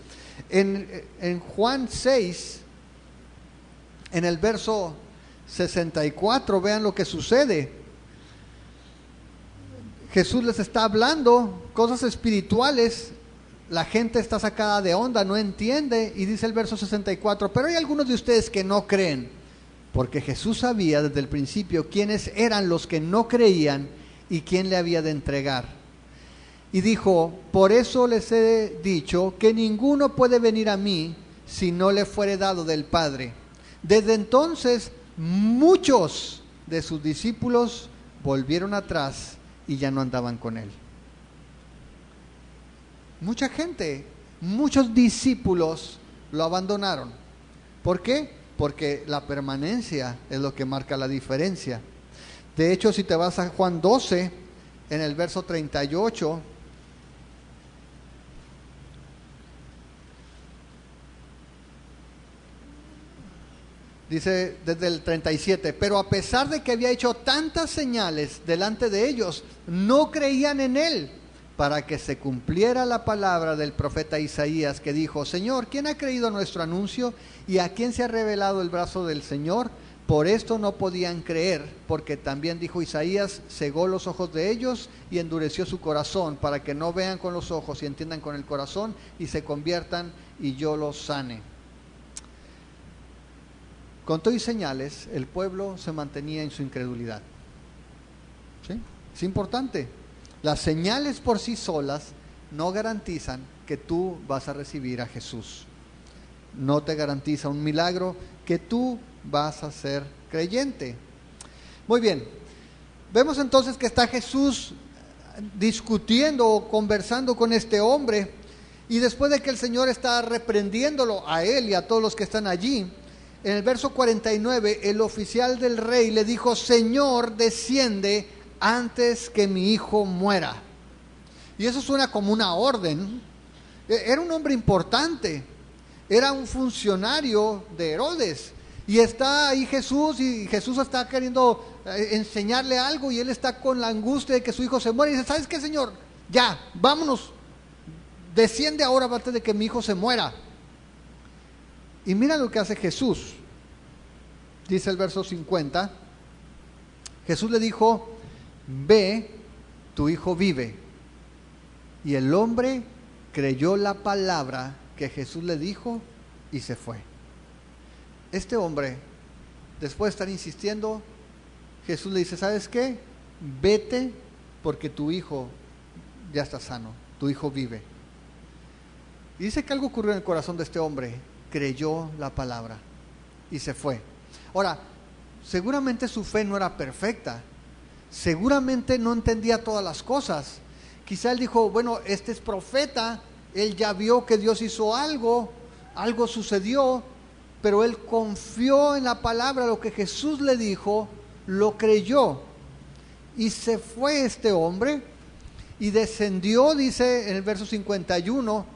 En Juan 6, en el verso 64, vean lo que sucede. Jesús les está hablando cosas espirituales, la gente está sacada de onda, no entiende, y dice el verso 64, pero hay algunos de ustedes que no creen, porque Jesús sabía desde el principio quiénes eran los que no creían y quién le había de entregar. Y dijo: por eso les he dicho que ninguno puede venir a mí si no le fuere dado del Padre. Desde entonces muchos de sus discípulos volvieron atrás y ya no andaban con Él. Mucha gente, muchos discípulos lo abandonaron. ¿Por qué? Porque la permanencia es lo que marca la diferencia. De hecho, si te vas a Juan 12, en el verso 38, dice desde el 37, pero a pesar de que había hecho tantas señales delante de ellos, no creían en Él, para que se cumpliera la palabra del profeta Isaías, que dijo: Señor, ¿quién ha creído nuestro anuncio? ¿Y a quién se ha revelado el brazo del Señor? Por esto no podían creer, porque también dijo Isaías: cegó los ojos de ellos y endureció su corazón, para que no vean con los ojos y entiendan con el corazón y se conviertan y yo los sane. Con todo y señales, el pueblo se mantenía en su incredulidad. ¿Sí? Es importante. Las señales por sí solas no garantizan que tú vas a recibir a Jesús. No te garantiza un milagro que tú vas a ser creyente. Muy bien. Vemos entonces que está Jesús discutiendo o conversando con este hombre, y después de que el Señor está reprendiéndolo a él y a todos los que están allí, en el verso 49, el oficial del rey le dijo: Señor, desciende antes que mi hijo muera. Y eso suena como una orden. Era un hombre importante, era un funcionario de Herodes, y está ahí Jesús, y Jesús está queriendo enseñarle algo, y él está con la angustia de que su hijo se muere, y dice: ¿sabes qué, Señor? Ya, vámonos, desciende ahora antes de que mi hijo se muera. Y mira lo que hace Jesús. Dice el verso 50, Jesús le dijo: ve, tu hijo vive. Y el hombre creyó la palabra que Jesús le dijo y se fue. Este hombre, después de estar insistiendo, Jesús le dice: ¿sabes qué? Vete, porque tu hijo ya está sano, tu hijo vive. Y dice que algo ocurrió en el corazón de este hombre. Creyó la palabra y se fue. Ahora, seguramente su fe no era perfecta, seguramente no entendía todas las cosas. Quizá él dijo: bueno, este es profeta, él ya vio que Dios hizo algo sucedió, pero él confió en la palabra, lo que Jesús le dijo, lo creyó. Y se fue este hombre y descendió, dice en el verso 51,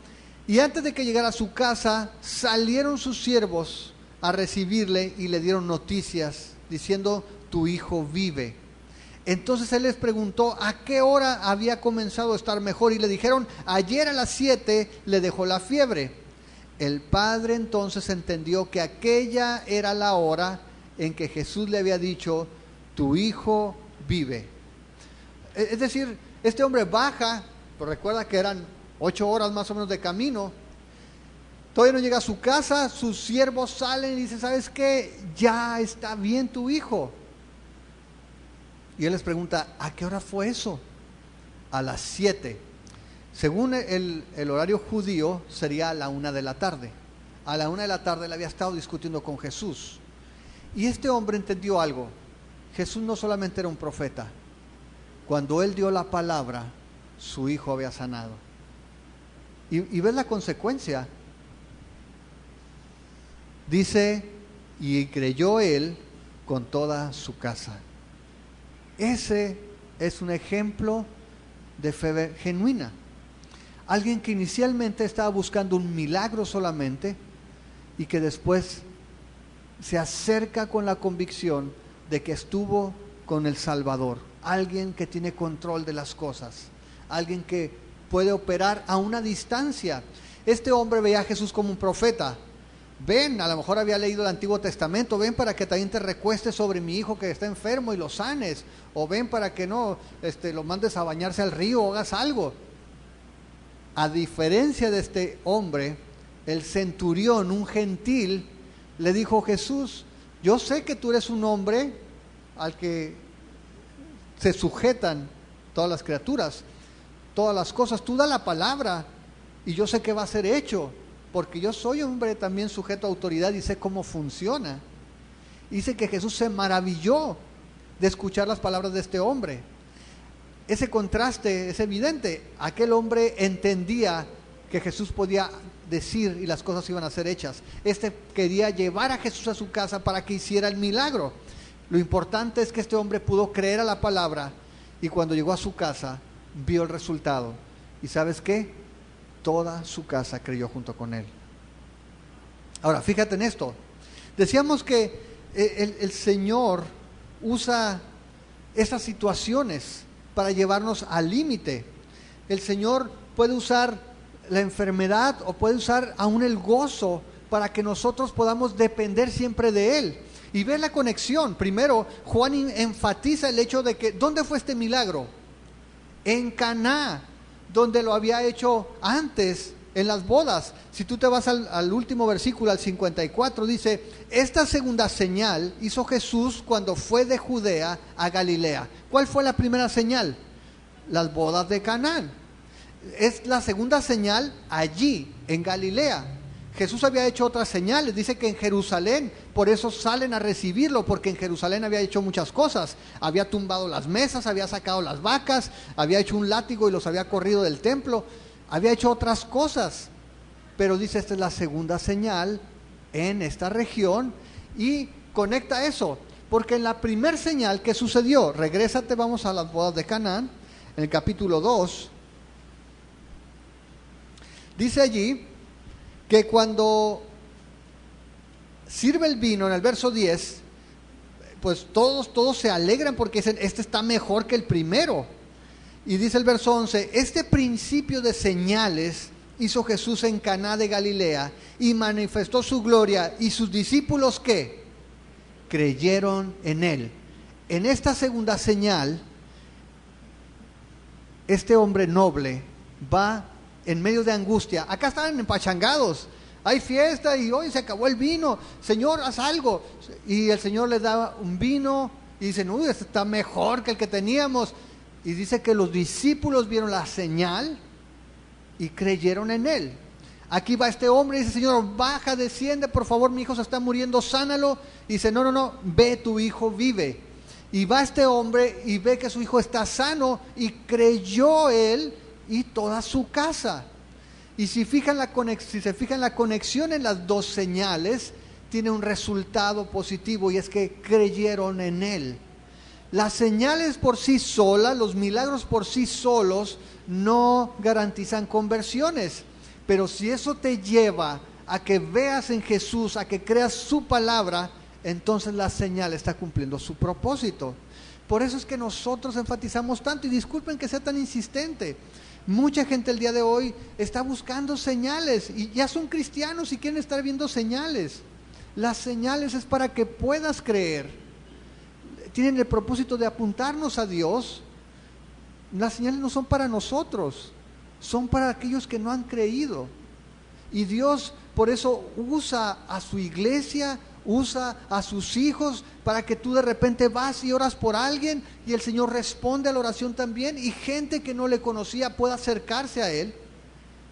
y antes de que llegara a su casa, salieron sus siervos a recibirle y le dieron noticias, diciendo: tu hijo vive. Entonces él les preguntó a qué hora había comenzado a estar mejor, y le dijeron: ayer a las 7 le dejó la fiebre. El padre entonces entendió que aquella era la hora en que Jesús le había dicho: tu hijo vive. Es decir, este hombre baja, pero recuerda que eran 8 horas más o menos de camino. Todavía no llega a su casa, sus siervos salen y dicen: ¿sabes qué? Ya está bien tu hijo. Y él les pregunta: ¿a qué hora fue eso? A las 7. Según el horario judío, sería a la 1 de la tarde. A la 1 de la tarde él había estado discutiendo con Jesús. Y este hombre entendió algo. Jesús no solamente era un profeta. Cuando él dio la palabra, su hijo había sanado. Y ves la consecuencia. Dice: y creyó él con toda su casa. Ese es un ejemplo de fe genuina. Alguien que inicialmente estaba buscando un milagro solamente, y que después se acerca con la convicción de que estuvo con el Salvador. Alguien que tiene control de las cosas. Alguien que puede operar a una distancia. Este hombre veía a Jesús como un profeta. Ven, a lo mejor había leído el Antiguo Testamento, ven para que también te recuestes sobre mi hijo que está enfermo y lo sanes, o ven para que no lo mandes a bañarse al río o hagas algo. A diferencia de este hombre, el centurión, un gentil, le dijo: Jesús, yo sé que tú eres un hombre al que se sujetan todas las criaturas, todas las cosas, tú da la palabra y yo sé que va a ser hecho, porque yo soy hombre también sujeto a autoridad y sé cómo funciona. Dice que Jesús se maravilló de escuchar las palabras de este hombre. Ese contraste es evidente. Aquel hombre entendía que Jesús podía decir y las cosas iban a ser hechas. Este quería llevar a Jesús a su casa para que hiciera el milagro. Lo importante es que este hombre pudo creer a la palabra, y cuando llegó a su casa vio el resultado. ¿Y sabes qué? Toda su casa creyó junto con él. Ahora, fíjate en esto. Decíamos que el Señor usa esas situaciones para llevarnos al límite. El Señor puede usar la enfermedad o puede usar aún el gozo para que nosotros podamos depender siempre de Él. Y ve la conexión. Primero, Juan enfatiza el hecho de que ¿dónde fue este milagro? En Caná, donde lo había hecho antes en las bodas. Si tú te vas al último versículo, al 54, dice: esta segunda señal hizo Jesús cuando fue de Judea a Galilea. ¿Cuál fue la primera señal? Las bodas de Canaán. Es la segunda señal allí, en Galilea. Jesús había hecho otras señales, dice que en Jerusalén, por eso salen a recibirlo, porque en Jerusalén había hecho muchas cosas. Había tumbado las mesas, había sacado las vacas, había hecho un látigo y los había corrido del templo, había hecho otras cosas. Pero dice, esta es la segunda señal en esta región, y conecta eso, porque en la primer señal que sucedió, regrésate, vamos a las bodas de Canaán, en el capítulo 2, dice allí que cuando sirve el vino, en el verso 10, pues todos se alegran porque dicen, este está mejor que el primero. Y dice el verso 11, este principio de señales hizo Jesús en Caná de Galilea y manifestó su gloria, y sus discípulos, ¿qué? Creyeron en él. En esta segunda señal, este hombre noble va en medio de angustia. Acá están empachangados, hay fiesta y hoy se acabó el vino. Señor, haz algo. Y el Señor les da un vino y dicen, uy, este está mejor que el que teníamos. Y dice que los discípulos vieron la señal y creyeron en él. Aquí va este hombre y dice, Señor, baja, desciende, por favor, mi hijo se está muriendo, sánalo. Y dice, no, ve, tu hijo vive. Y va este hombre y ve que su hijo está sano, y creyó él y toda su casa. Y si se fijan la conexión en las dos señales, tiene un resultado positivo, y es que creyeron en él. Las señales por sí solas, los milagros por sí solos, no garantizan conversiones. Pero si eso te lleva a que veas en Jesús, a que creas su palabra, entonces la señal está cumpliendo su propósito. Por eso es que nosotros enfatizamos tanto, y disculpen que sea tan insistente. Mucha gente el día de hoy está buscando señales, y ya son cristianos y quieren estar viendo señales. Las señales es para que puedas creer. Tienen el propósito de apuntarnos a Dios. Las señales no son para nosotros, son para aquellos que no han creído. Y Dios por eso usa a su iglesia, usa a sus hijos, para que tú de repente vas y oras por alguien y el Señor responde a la oración también, y gente que no le conocía pueda acercarse a Él.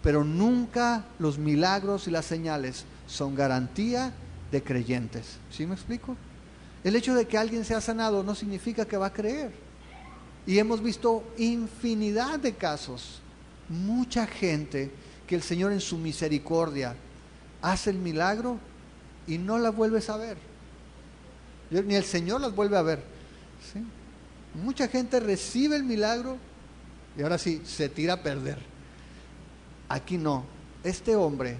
Pero nunca los milagros y las señales son garantía de creyentes. ¿Sí me explico? El hecho de que alguien sea sanado no significa que va a creer. Y hemos visto infinidad de casos, mucha gente que el Señor en su misericordia hace el milagro y no la vuelves a ver. Ni el Señor las vuelve a ver. ¿Sí? Mucha gente recibe el milagro y ahora sí, se tira a perder. Aquí no. Este hombre,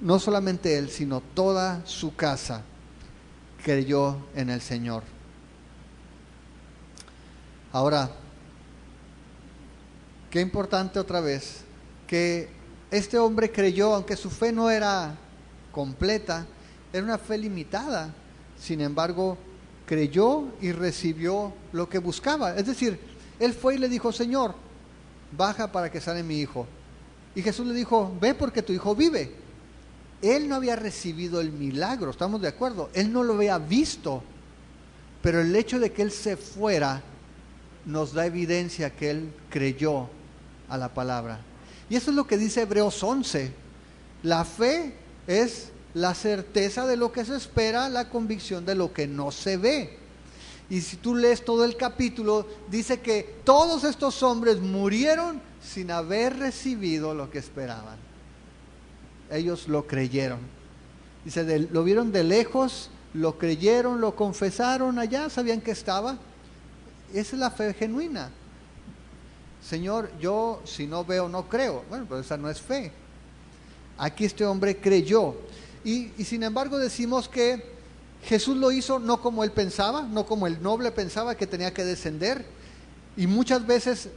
no solamente él, sino toda su casa, creyó en el Señor. Ahora, qué importante otra vez, que este hombre creyó, aunque su fe no era completa, era una fe limitada. Sin embargo, creyó y recibió lo que buscaba. Es decir, él fue y le dijo, Señor, baja para que sane mi hijo. Y Jesús le dijo, ve porque tu hijo vive. Él no había recibido el milagro, ¿estamos de acuerdo? Él no lo había visto, pero el hecho de que él se fuera nos da evidencia que él creyó a la palabra. Y eso es lo que dice Hebreos 11. La fe es la certeza de lo que se espera, la convicción de lo que no se ve. Y si tú lees todo el capítulo, dice que todos estos hombres murieron sin haber recibido lo que esperaban. Ellos lo creyeron. Dice, lo vieron de lejos, lo creyeron, lo confesaron allá, sabían que estaba. Esa es la fe genuina. Señor, yo si no veo no creo. Bueno, pues esa no es fe. Aquí este hombre creyó. Y sin embargo decimos que Jesús lo hizo no como él pensaba, no como el noble pensaba que tenía que descender. Y muchas veces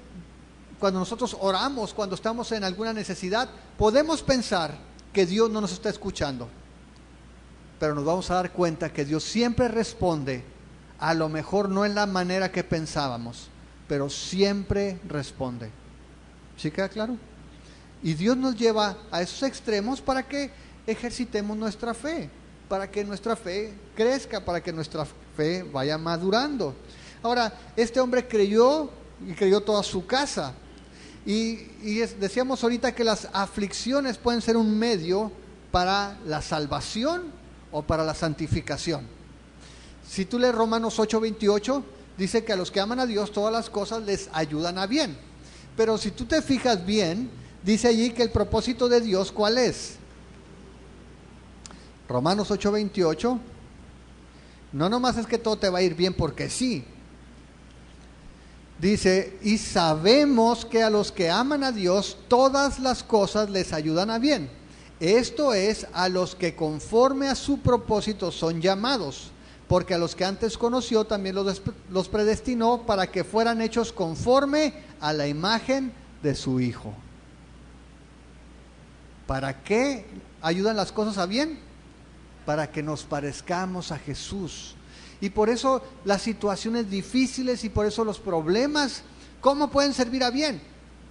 cuando nosotros oramos, cuando estamos en alguna necesidad, podemos pensar que Dios no nos está escuchando. Pero nos vamos a dar cuenta que Dios siempre responde, a lo mejor no en la manera que pensábamos, pero siempre responde. ¿Sí queda claro? Y Dios nos lleva a esos extremos para que ejercitemos nuestra fe, para que nuestra fe crezca, para que nuestra fe vaya madurando. Ahora, este hombre creyó y creyó toda su casa. Decíamos ahorita que las aflicciones pueden ser un medio para la salvación o para la santificación. Si tú lees Romanos 8:28, dice que a los que aman a Dios todas las cosas les ayudan a bien. Pero si tú te fijas bien, dice allí que el propósito de Dios, ¿cuál es? Romanos 8:28, no nomás es que todo te va a ir bien porque sí. Dice, y sabemos que a los que aman a Dios todas las cosas les ayudan a bien. Esto es, a los que conforme a su propósito son llamados, porque a los que antes conoció también los predestinó para que fueran hechos conforme a la imagen de su Hijo. ¿Para qué ayudan las cosas a bien? Para que nos parezcamos a Jesús. Y por eso las situaciones difíciles y por eso los problemas, ¿cómo pueden servir a bien?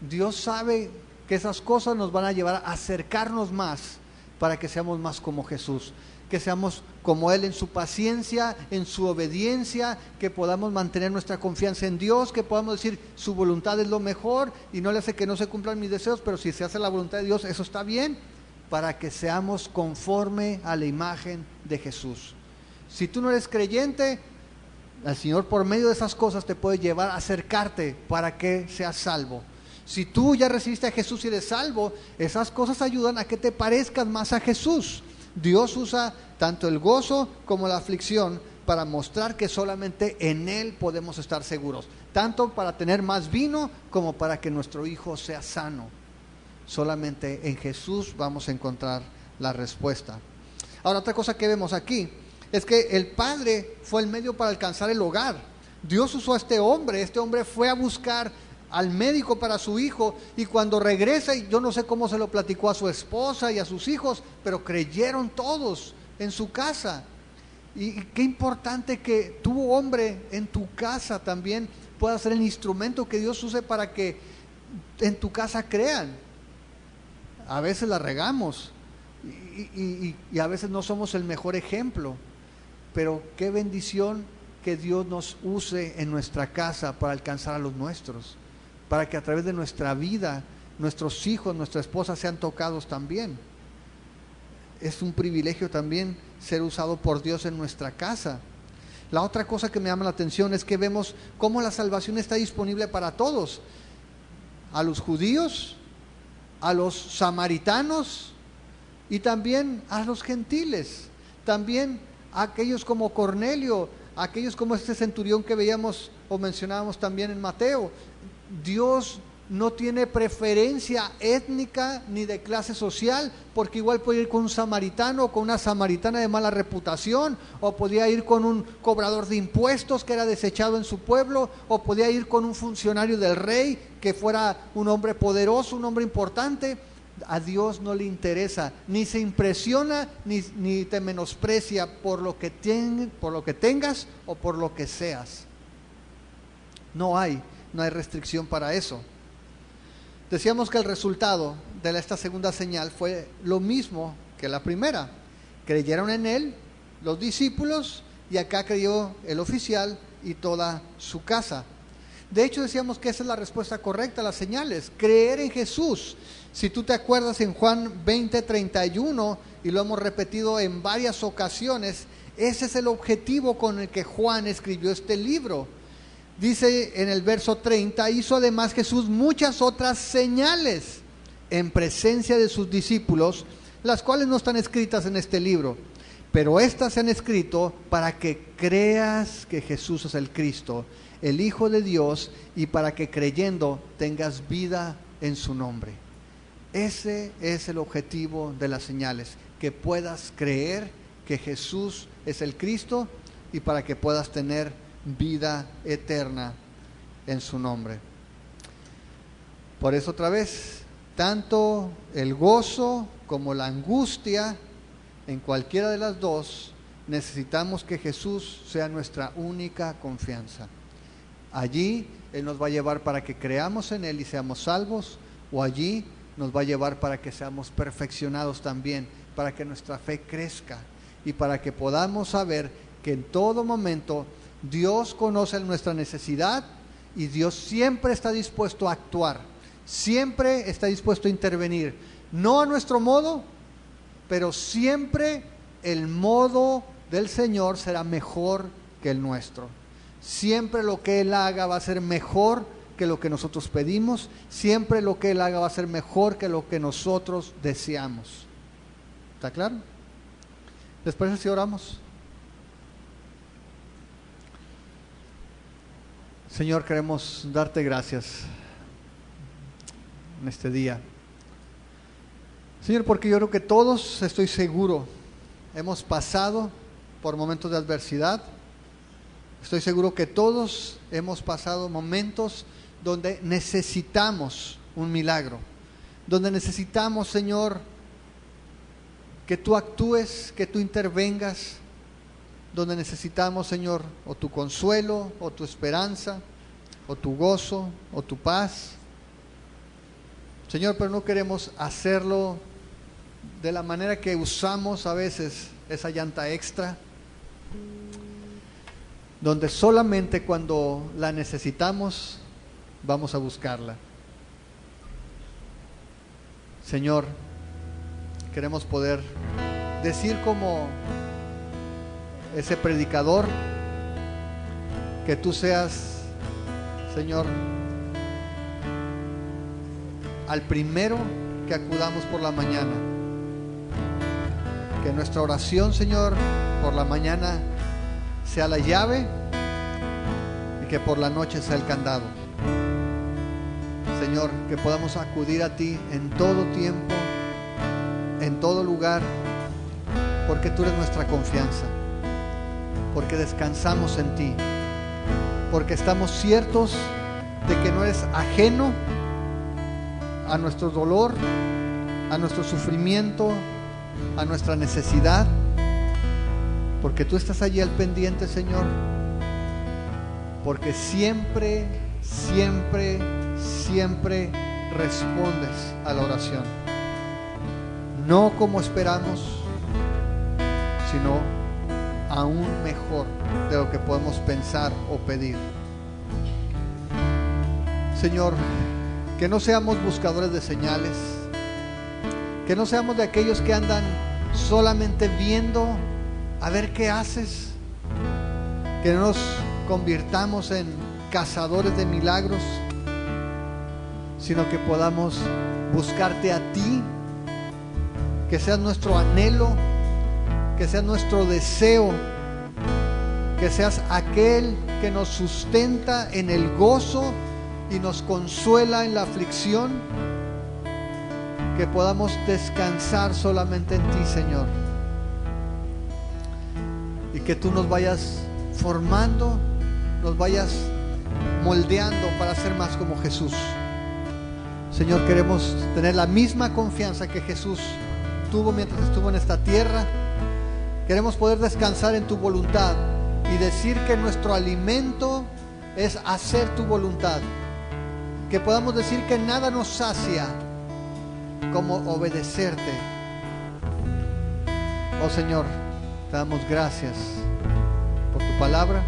Dios sabe que esas cosas nos van a llevar a acercarnos más para que seamos más como Jesús, que seamos como Él en su paciencia, en su obediencia, que podamos mantener nuestra confianza en Dios, que podamos decir su voluntad es lo mejor y no le hace que no se cumplan mis deseos, pero si se hace la voluntad de Dios, eso está bien, para que seamos conforme a la imagen de Jesús. Si tú no eres creyente, el Señor por medio de esas cosas te puede llevar a acercarte para que seas salvo. Si tú ya recibiste a Jesús y eres salvo, esas cosas ayudan a que te parezcas más a Jesús. Dios usa tanto el gozo como la aflicción para mostrar que solamente en Él podemos estar seguros, tanto para tener más vino como para que nuestro hijo sea sano. Solamente en Jesús vamos a encontrar la respuesta. Ahora, otra cosa que vemos aquí es que el padre fue el medio para alcanzar el hogar. Dios usó a este hombre fue a buscar al médico para su hijo, y cuando regresa, y yo no sé cómo se lo platicó a su esposa y a sus hijos, pero creyeron todos en su casa. Y qué importante que tu hombre en tu casa también pueda ser el instrumento que Dios use para que en tu casa crean. A veces la regamos y a veces no somos el mejor ejemplo. Pero qué bendición que Dios nos use en nuestra casa para alcanzar a los nuestros, para que a través de nuestra vida, nuestros hijos, nuestra esposa sean tocados también. Es un privilegio también ser usado por Dios en nuestra casa. La otra cosa que me llama la atención es que vemos cómo la salvación está disponible para todos, a los judíos, a los samaritanos y también a los gentiles, también aquellos como Cornelio, aquellos como este centurión que veíamos o mencionábamos también en Mateo. Dios no tiene preferencia étnica ni de clase social, porque igual puede ir con un samaritano o con una samaritana de mala reputación, o podía ir con un cobrador de impuestos que era desechado en su pueblo, o podía ir con un funcionario del rey que fuera un hombre poderoso, un hombre importante. A Dios no le interesa, ni se impresiona, ni te menosprecia por lo que tengas o por lo que seas. No hay restricción para eso. Decíamos que el resultado de esta segunda señal fue lo mismo que la primera. Creyeron en Él los discípulos, y acá creyó el oficial y toda su casa. De hecho, decíamos que esa es la respuesta correcta a las señales, creer en Jesús. Si tú te acuerdas en Juan 20:31, y lo hemos repetido en varias ocasiones, ese es el objetivo con el que Juan escribió este libro. Dice en el verso 30, hizo además Jesús muchas otras señales en presencia de sus discípulos, las cuales no están escritas en este libro, pero estas se han escrito para que creas que Jesús es el Cristo, el Hijo de Dios, y para que creyendo tengas vida en su nombre. Ese es el objetivo de las señales, que puedas creer que Jesús es el Cristo y para que puedas tener vida eterna en su nombre. Por eso otra vez, tanto el gozo como la angustia, en cualquiera de las dos, necesitamos que Jesús sea nuestra única confianza. Allí Él nos va a llevar para que creamos en Él y seamos salvos, o allí nos va a llevar para que seamos perfeccionados también, para que nuestra fe crezca y para que podamos saber que en todo momento Dios conoce nuestra necesidad y Dios siempre está dispuesto a actuar, siempre está dispuesto a intervenir, no a nuestro modo, pero siempre el modo del Señor será mejor que el nuestro. Siempre lo que Él haga va a ser mejor que lo que nosotros pedimos, siempre lo que Él haga va a ser mejor que lo que nosotros deseamos. ¿Está claro? ¿Les parece si oramos? Señor, queremos darte gracias en este día. Señor, porque yo creo que todos, estoy seguro, hemos pasado por momentos de adversidad. Estoy seguro que todos hemos pasado momentos donde necesitamos un milagro, donde necesitamos, Señor, que tú actúes, que tú intervengas, donde necesitamos, Señor, o tu consuelo, o tu esperanza, o tu gozo, o tu paz. Señor, pero no queremos hacerlo de la manera que usamos a veces esa llanta extra, donde solamente cuando la necesitamos vamos a buscarla. Señor, queremos poder decir como ese predicador, que tú seas, Señor, al primero que acudamos por la mañana, que nuestra oración, Señor, por la mañana sea la llave y que por la noche sea el candado. Señor, que podamos acudir a ti en todo tiempo, en todo lugar, porque tú eres nuestra confianza, porque descansamos en ti, porque estamos ciertos de que no eres ajeno a nuestro dolor, a nuestro sufrimiento, a nuestra necesidad, porque tú estás allí al pendiente, Señor, porque siempre, siempre, siempre respondes a la oración, no como esperamos, sino aún mejor de lo que podemos pensar o pedir. Señor, que no seamos buscadores de señales, que no seamos de aquellos que andan solamente viendo a ver qué haces, que no nos convirtamos en cazadores de milagros, sino que podamos buscarte a ti, que sea nuestro anhelo, que sea nuestro deseo, que seas aquel que nos sustenta en el gozo y nos consuela en la aflicción, que podamos descansar solamente en ti, Señor, y que tú nos vayas formando, nos vayas moldeando para ser más como Jesús. Señor, queremos tener la misma confianza que Jesús tuvo mientras estuvo en esta tierra. Queremos poder descansar en tu voluntad y decir que nuestro alimento es hacer tu voluntad, que podamos decir que nada nos sacia como obedecerte. Oh Señor, te damos gracias por tu palabra.